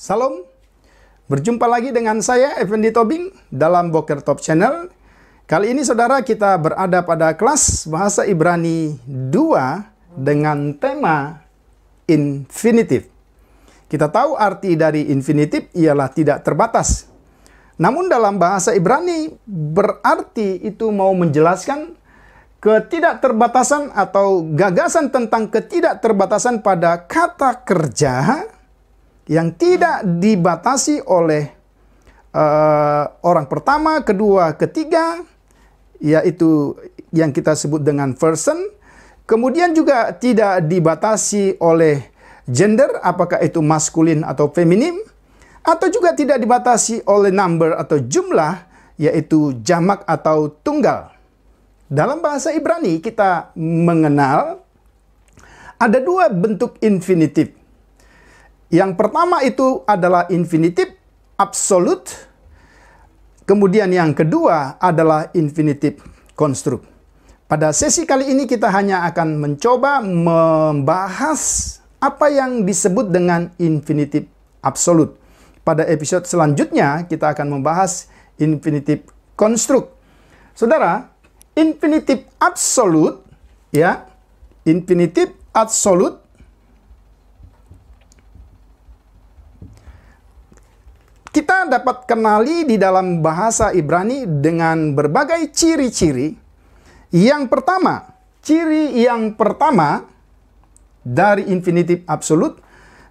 Salam, berjumpa lagi dengan saya Effendi Tobing dalam Boker Top Channel. Kali ini saudara kita berada pada kelas Bahasa Ibrani 2 dengan tema infinitif. Kita tahu arti dari infinitif ialah tidak terbatas. Namun dalam Bahasa Ibrani berarti itu mau menjelaskan ketidakterbatasan atau gagasan tentang ketidakterbatasan pada kata kerja yang tidak dibatasi oleh orang pertama, kedua, ketiga, yaitu yang kita sebut dengan person. Kemudian juga tidak dibatasi oleh gender, apakah itu maskulin atau feminim, atau juga tidak dibatasi oleh number atau jumlah, yaitu jamak atau tunggal. Dalam bahasa Ibrani kita mengenal ada dua bentuk infinitif. Yang pertama itu adalah infinitif absolut. Kemudian yang kedua adalah infinitif konstruk. Pada sesi kali ini kita hanya akan mencoba membahas apa yang disebut dengan infinitif absolut. Pada episode selanjutnya kita akan membahas infinitif konstruk. Saudara, infinitif absolut ya, infinitif absolut kita dapat kenali di dalam bahasa Ibrani dengan berbagai ciri-ciri. Yang pertama, ciri yang pertama dari infinitif absolut,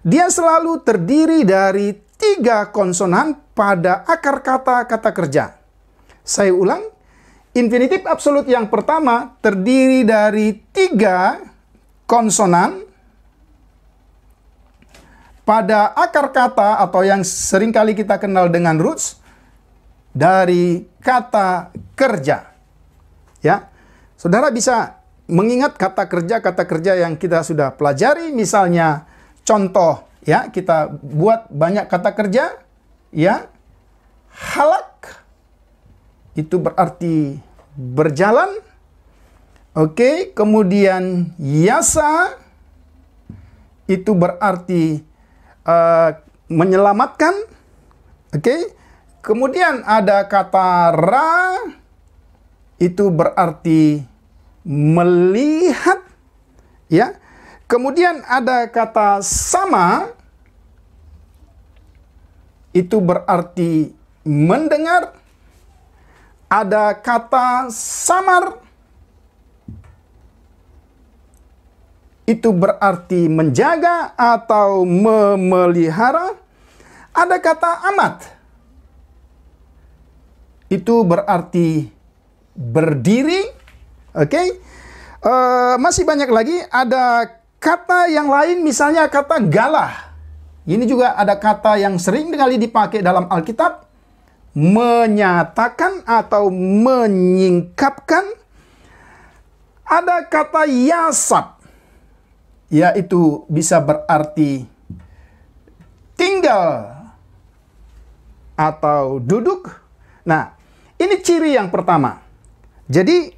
dia selalu terdiri dari 3 konsonan pada akar kata kerja. Saya ulang, infinitif absolut yang pertama terdiri dari 3 konsonan pada akar kata atau yang seringkali kita kenal dengan roots dari kata kerja. Ya. Saudara bisa mengingat kata kerja yang kita sudah pelajari, misalnya contoh ya, kita buat banyak kata kerja ya. Halak itu berarti berjalan. Oke, kemudian yasa itu berarti menyelamatkan. Oke. Kemudian ada kata ra, itu berarti melihat ya. Kemudian ada kata sama, itu berarti mendengar. Ada kata samar, itu berarti menjaga atau memelihara. Ada kata amat, itu berarti berdiri. Oke. Masih banyak lagi. Ada kata yang lain, misalnya kata galah. Ini juga ada kata yang sering kali dipakai dalam Alkitab. Menyatakan atau menyingkapkan. Ada kata yasab, yaitu bisa berarti tinggal atau duduk. Nah, ini ciri yang pertama. Jadi,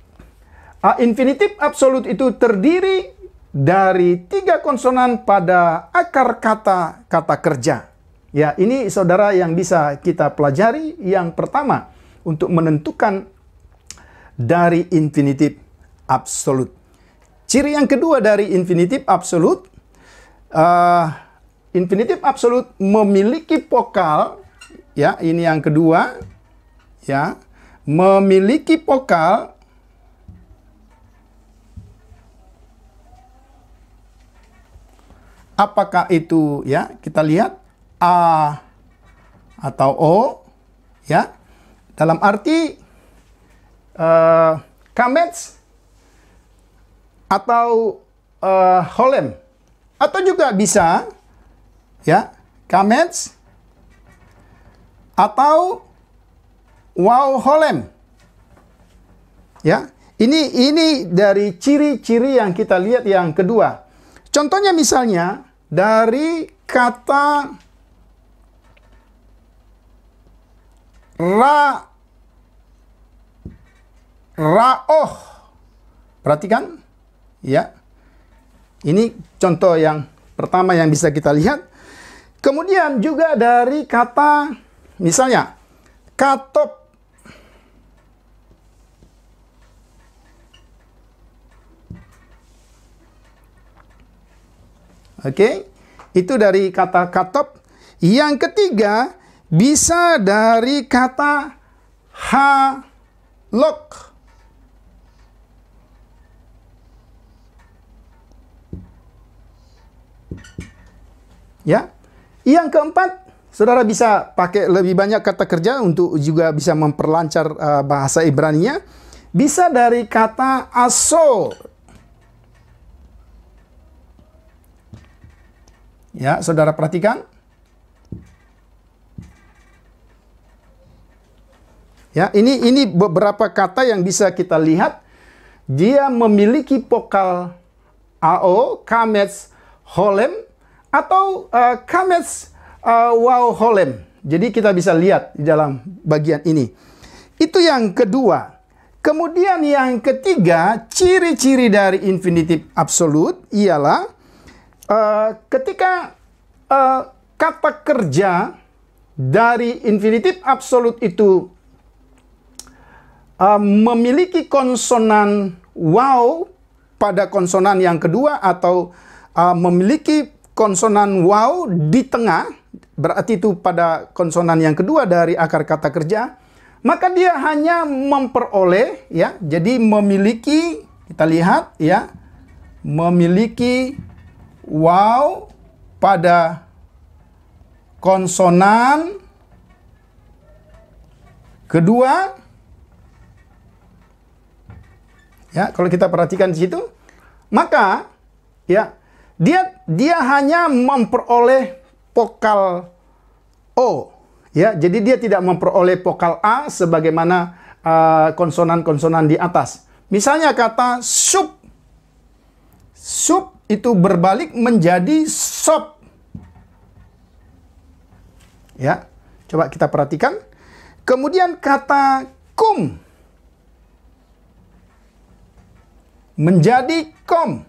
infinitif absolut itu terdiri dari 3 konsonan pada akar kata kerja. Ya, ini saudara yang bisa kita pelajari. Yang pertama, untuk menentukan dari infinitif absolut. Ciri yang kedua dari infinitif absolut, infinitif absolut memiliki vokal, ya, ini yang kedua, ya, memiliki vokal apakah itu, ya, kita lihat A atau O, ya, dalam arti Kamets atau Holem, atau juga bisa, ya, Kamets atau Wow Holem, ya. Ini dari ciri-ciri yang kita lihat yang kedua. Contohnya misalnya dari kata raoh. Perhatikan, ya. Ini contoh yang pertama yang bisa kita lihat. Kemudian juga dari kata misalnya katop. Oke, itu dari kata katop. Yang ketiga bisa dari kata halok. Ya. Yang keempat, saudara bisa pakai lebih banyak kata kerja untuk juga bisa memperlancar bahasa Ibrani-nya. Bisa dari kata aso. Ya, saudara perhatikan. Ya, ini beberapa kata yang bisa kita lihat. Dia memiliki vokal AO, Kamets, Holem, atau Kamets, Wow Holem. Jadi kita bisa lihat di dalam bagian ini. Itu yang kedua. Kemudian yang ketiga, ciri-ciri dari infinitif absolut ialah ketika kata kerja dari infinitif absolut itu memiliki konsonan wow pada konsonan yang kedua, atau memiliki konsonan wow di tengah, berarti itu pada konsonan yang kedua dari akar kata kerja, maka dia hanya memperoleh, ya, jadi memiliki, kita lihat, ya, memiliki wow pada konsonan kedua. Ya, kalau kita perhatikan di situ, maka, ya, dia hanya memperoleh vokal O, ya. Jadi dia tidak memperoleh vokal A sebagaimana konsonan-konsonan di atas. Misalnya kata sup. Sup itu berbalik menjadi sop. Ya, coba kita perhatikan. Kemudian kata kum menjadi kom.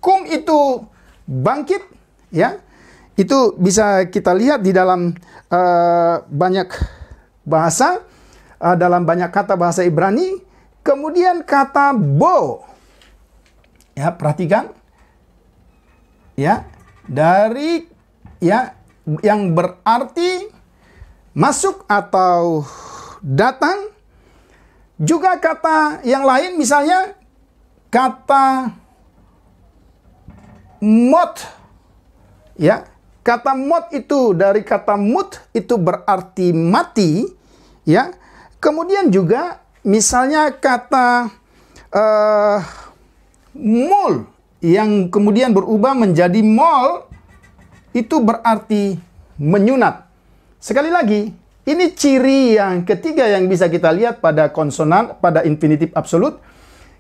Kum itu bangkit, ya. Itu bisa kita lihat di dalam banyak bahasa, dalam banyak kata bahasa Ibrani. Kemudian kata bo, ya, perhatikan, ya, dari, ya, yang berarti masuk atau datang. Juga kata yang lain, misalnya kata mot, ya, kata mot itu dari kata mut itu berarti mati, ya. Kemudian juga misalnya kata mul yang kemudian berubah menjadi mol itu berarti menyunat. Sekali lagi, ini ciri yang ketiga yang bisa kita lihat pada konsonan, pada infinitif absolut.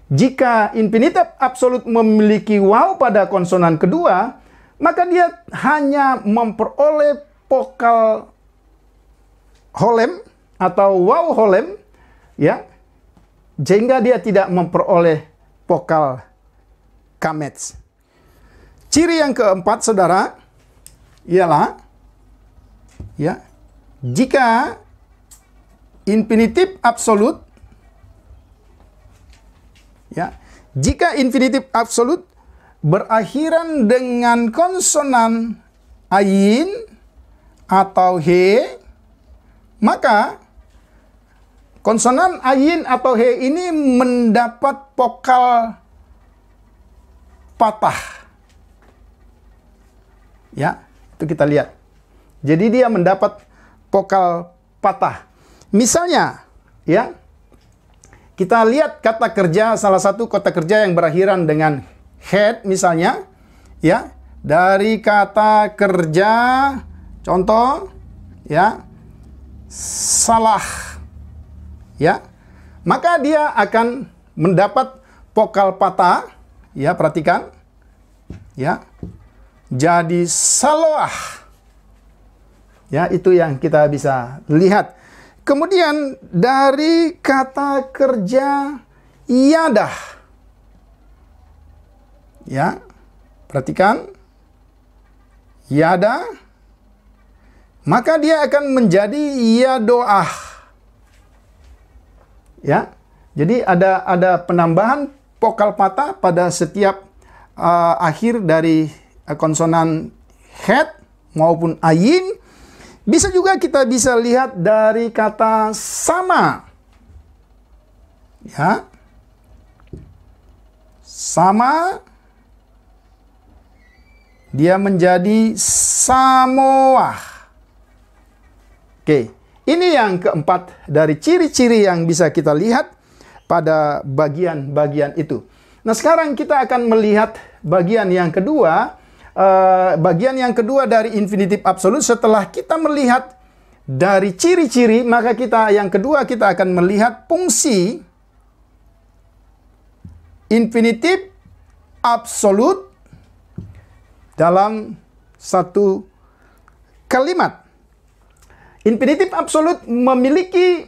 Jika infinitif absolut memiliki wow pada konsonan kedua, maka dia hanya memperoleh vokal holem atau wow holem, ya, sehingga dia tidak memperoleh vokal kamets. Ciri yang keempat, saudara, ialah, ya, jika infinitif absolut, ya, jika infinitif absolut berakhiran dengan konsonan ayin atau he, maka Konsonan ayin atau he ini mendapat vokal patah. Ya, itu kita lihat. Jadi dia mendapat vokal patah. Misalnya, ya, kita lihat kata kerja, salah satu kata kerja yang berakhiran dengan head misalnya, ya, dari kata kerja, contoh, ya, salah. Ya, maka dia akan mendapat vokal patah, ya, perhatikan, ya, jadi saloah, ya, itu yang kita bisa lihat. Kemudian dari kata kerja yadah, ya, perhatikan, yada, maka dia akan menjadi yadoah. Ya, jadi ada penambahan vokal patah pada setiap akhir dari konsonan head maupun ayin. Bisa juga kita bisa lihat dari kata sama. Ya, sama, dia menjadi samoah. Oke. Ini yang keempat dari ciri-ciri yang bisa kita lihat pada bagian-bagian itu. Nah, sekarang kita akan melihat bagian yang kedua. Bagian yang kedua dari infinitif absolut. Setelah kita melihat dari ciri-ciri, maka yang kedua kita akan melihat fungsi infinitif absolut dalam satu kalimat. Infinitif absolut memiliki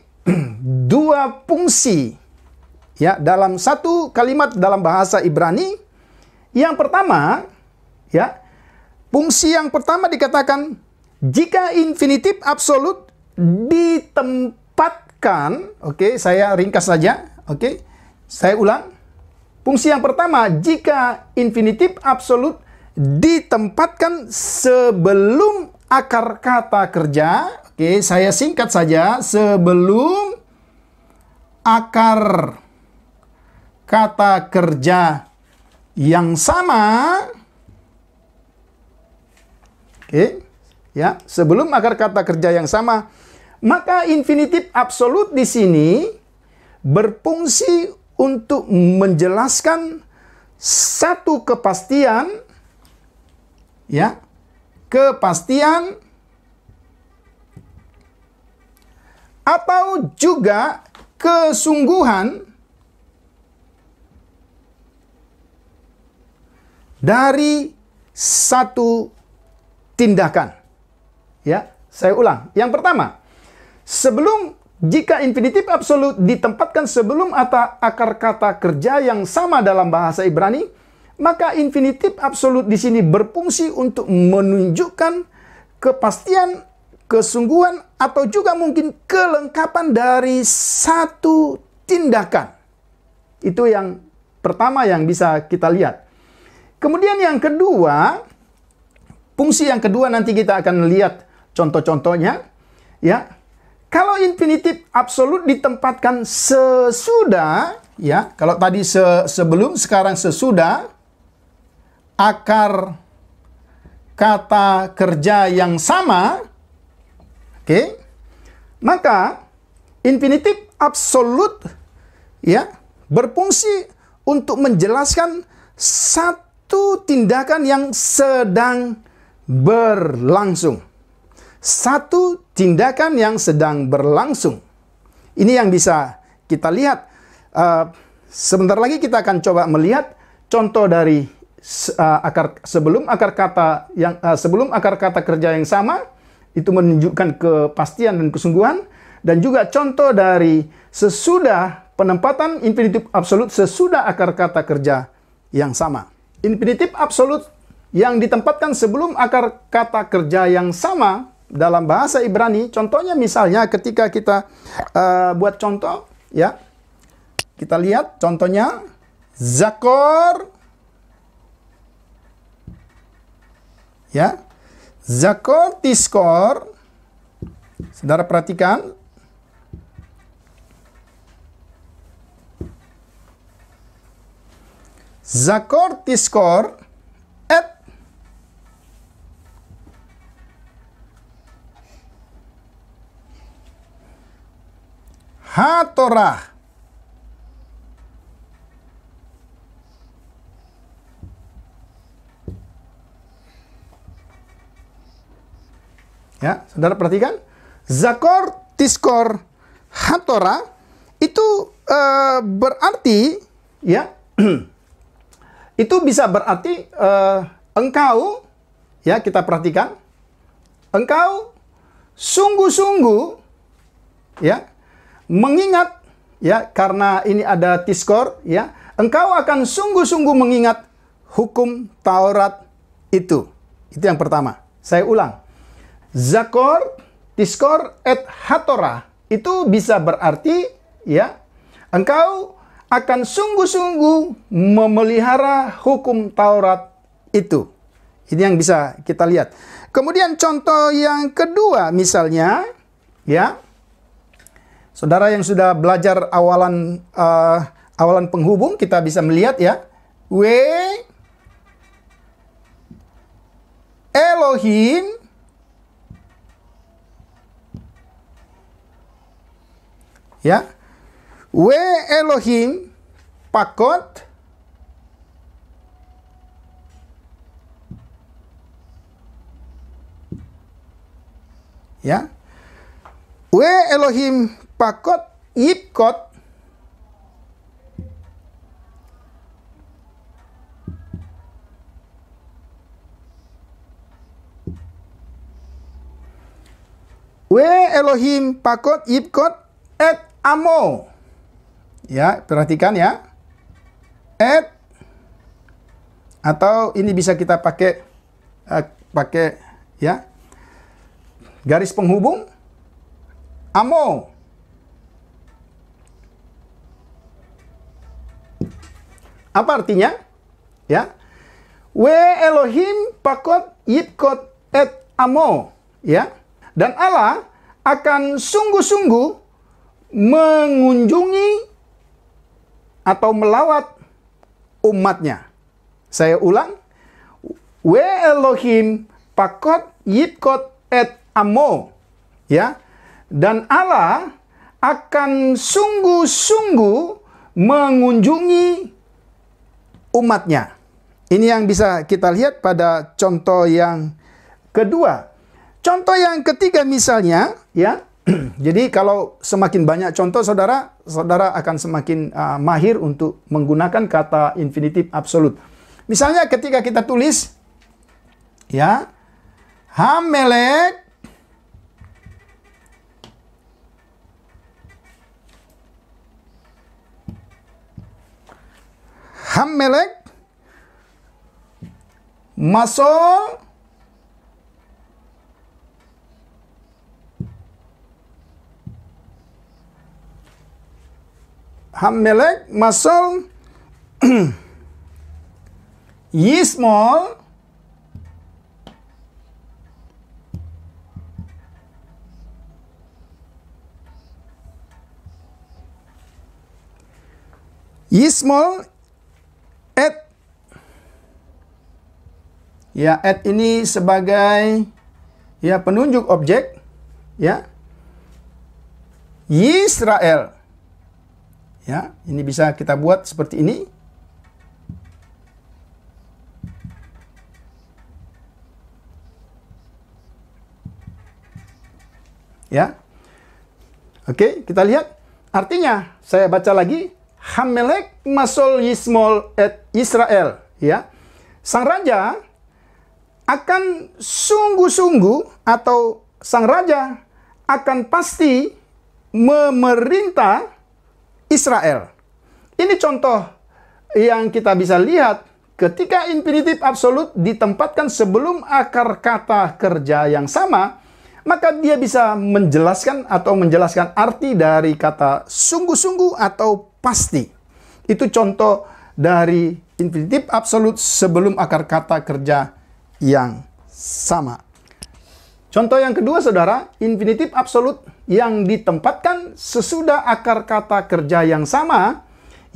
dua fungsi, ya, dalam satu kalimat dalam bahasa Ibrani. Yang pertama, ya, fungsi yang pertama dikatakan jika infinitif absolut ditempatkan, oke, saya ringkas saja, oke, saya ulang. Fungsi yang pertama, jika infinitif absolut ditempatkan sebelum akar kata kerja. Oke, saya singkat saja, sebelum akar kata kerja yang sama. Oke, ya, sebelum akar kata kerja yang sama, maka infinitif absolut di sini berfungsi untuk menjelaskan satu kepastian, ya, kepastian atau juga kesungguhan dari satu tindakan. Ya, saya ulang. Yang pertama, jika infinitif absolut ditempatkan sebelum akar kata kerja yang sama dalam bahasa Ibrani, maka infinitif absolut di sini berfungsi untuk menunjukkan kepastian, kesungguhan, atau juga mungkin kelengkapan dari satu tindakan. Itu yang pertama yang bisa kita lihat. Kemudian yang kedua, fungsi yang kedua nanti kita akan lihat contoh-contohnya. Ya, kalau infinitif absolut ditempatkan sesudah, ya, kalau tadi sebelum, sekarang sesudah akar kata kerja yang sama. Oke, maka infinitif absolut, ya, berfungsi untuk menjelaskan satu tindakan yang sedang berlangsung. Satu tindakan yang sedang berlangsung. Ini yang bisa kita lihat. Sebentar lagi kita akan coba melihat contoh dari sebelum akar kata kerja yang sama. Itu menunjukkan kepastian dan kesungguhan. Dan juga contoh dari sesudah penempatan infinitif absolut sesudah akar kata kerja yang sama. Infinitif absolut yang ditempatkan sebelum akar kata kerja yang sama dalam bahasa Ibrani, contohnya misalnya ketika kita buat contoh, ya, kita lihat contohnya zakor, ya, zakor tiskor. Saudara perhatikan, Zakor, Tiskor, et Hatorah. Ya, saudara perhatikan. Zakor, Tiskor, Hatorah itu berarti, ya, itu bisa berarti engkau, ya, kita perhatikan, engkau sungguh-sungguh, ya, mengingat, ya, karena ini ada Tiskor, ya, engkau akan sungguh-sungguh mengingat hukum Taurat itu. Itu yang pertama. Saya ulang. Zakor, Tiskor, et Hatorah itu bisa berarti, ya, engkau akan sungguh-sungguh memelihara hukum Taurat itu. Ini yang bisa kita lihat. Kemudian contoh yang kedua misalnya, ya, saudara yang sudah belajar awalan penghubung, kita bisa melihat, ya, W Elohim ya, W Elohim Pakot ya, W Elohim Pakot Yipkot W Elohim Pakot Yipkot et Amo. Ya, perhatikan ya. Et, atau ini bisa kita pakai ya, garis penghubung Amo. Apa artinya? Ya. W Elohim Pakot Yipkot et Amo. Ya. Dan Allah akan sungguh-sungguh mengunjungi atau melawat umatnya. Saya ulang. W Elohim Pakot Yipkot et Amo. Ya. Dan Allah akan sungguh-sungguh mengunjungi umatnya. Ini yang bisa kita lihat pada contoh yang kedua. Contoh yang ketiga misalnya, ya. Jadi kalau semakin banyak contoh, saudara akan semakin mahir untuk menggunakan kata infinitif absolut. Misalnya ketika kita tulis, ya, Hamelek Masol Hamelek Masol Yismol et, ya, et ini sebagai, ya, penunjuk objek, ya, Yisrael. Ya, ini bisa kita buat seperti ini. Ya. Oke, kita lihat. Artinya, saya baca lagi. Hamelek Masol Yismol et Israel. Ya. Sang raja akan sungguh-sungguh, atau sang raja akan pasti memerintah Israel. Ini contoh yang kita bisa lihat ketika infinitif absolut ditempatkan sebelum akar kata kerja yang sama, maka dia bisa menjelaskan atau menjelaskan arti dari kata sungguh-sungguh atau pasti. Itu contoh dari infinitif absolut sebelum akar kata kerja yang sama. Contoh yang kedua, saudara, infinitif absolut yang ditempatkan sesudah akar kata kerja yang sama,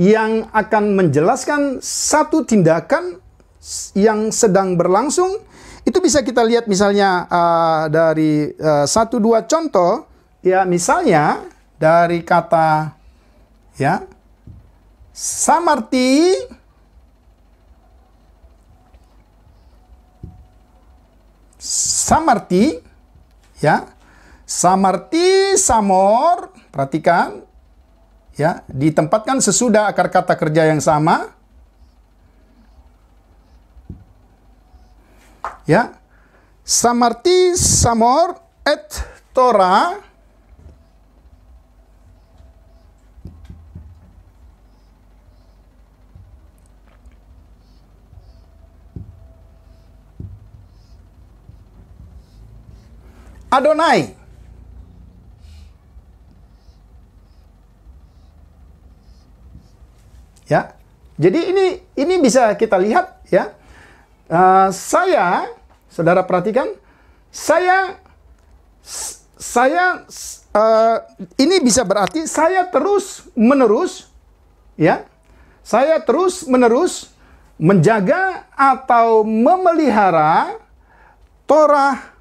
yang akan menjelaskan satu tindakan yang sedang berlangsung. Itu bisa kita lihat misalnya dari satu dua contoh, ya, misalnya dari kata, ya, samarti, ya, samarti, samor, perhatikan, ya, ditempatkan sesudah akar kata kerja yang sama. Ya, samarti, samor, et Torah. Adonai. Ya, jadi ini bisa kita lihat, ya. Saudara perhatikan, ini bisa berarti saya terus menerus, ya, saya terus menerus menjaga atau memelihara Torah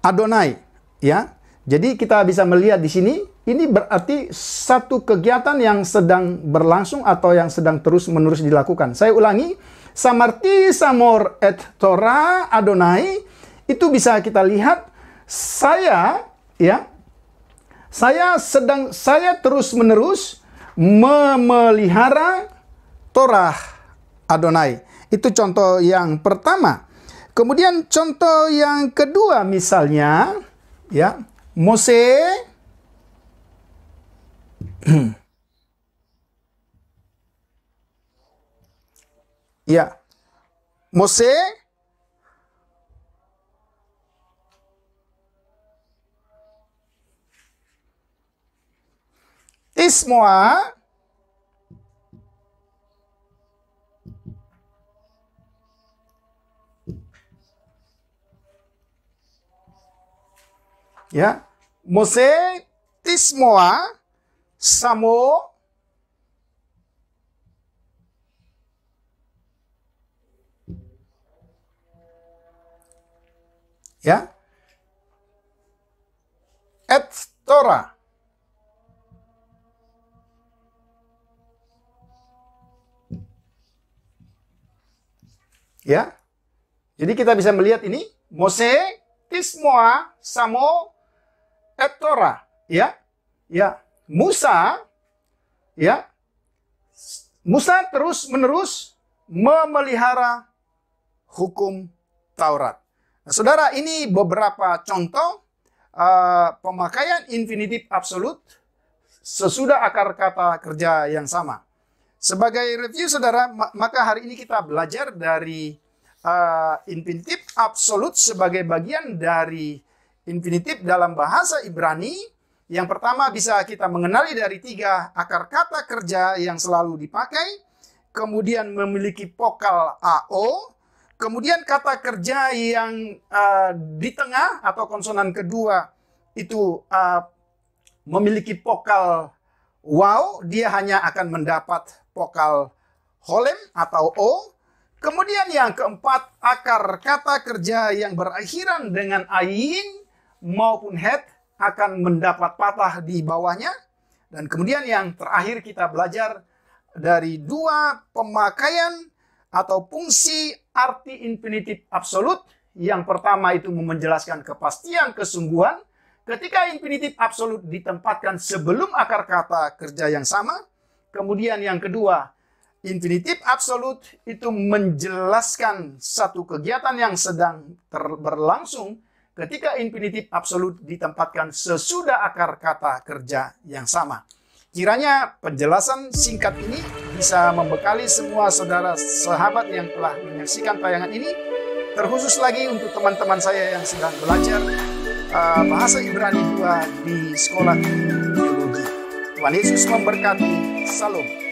Adonai, ya. Jadi kita bisa melihat di sini, ini berarti satu kegiatan yang sedang berlangsung atau yang sedang terus menerus dilakukan. Saya ulangi. Samarti, samor, et Torah Adonai, itu bisa kita lihat saya terus menerus memelihara Torah Adonai. Itu contoh yang pertama. Kemudian contoh yang kedua misalnya, ya, Mose ya, Mose Ismoa ya, Mose Tismoa Samo ya, et Torah. Ya. Jadi kita bisa melihat ini Mose Tismoa Samo et Torah, ya. Ya, Musa, ya. Musa terus-menerus memelihara hukum Taurat. Nah, saudara, ini beberapa contoh pemakaian infinitif absolut sesudah akar kata kerja yang sama. Sebagai review, saudara, maka hari ini kita belajar dari infinitif absolut sebagai bagian dari infinitif dalam bahasa Ibrani. Yang pertama bisa kita mengenali dari 3 akar kata kerja yang selalu dipakai, kemudian memiliki vokal AO, kemudian kata kerja yang di tengah atau konsonan kedua itu memiliki vokal wow, dia hanya akan mendapat vokal holem atau O. Kemudian yang keempat, akar kata kerja yang berakhiran dengan ayin maupun het akan mendapat patah di bawahnya. Dan kemudian yang terakhir kita belajar dari 2 pemakaian atau fungsi arti infinitif absolut. Yang pertama itu menjelaskan kepastian kesungguhan ketika infinitif absolut ditempatkan sebelum akar kata kerja yang sama. Kemudian yang kedua, infinitif absolut itu menjelaskan satu kegiatan yang sedang berlangsung ketika infinitif absolut ditempatkan sesudah akar kata kerja yang sama. Kiranya penjelasan singkat ini bisa membekali semua saudara sahabat yang telah menyaksikan tayangan ini, terkhusus lagi untuk teman-teman saya yang sedang belajar bahasa Ibrani 2 di sekolah teologi. Tuhan Yesus memberkati. Salam.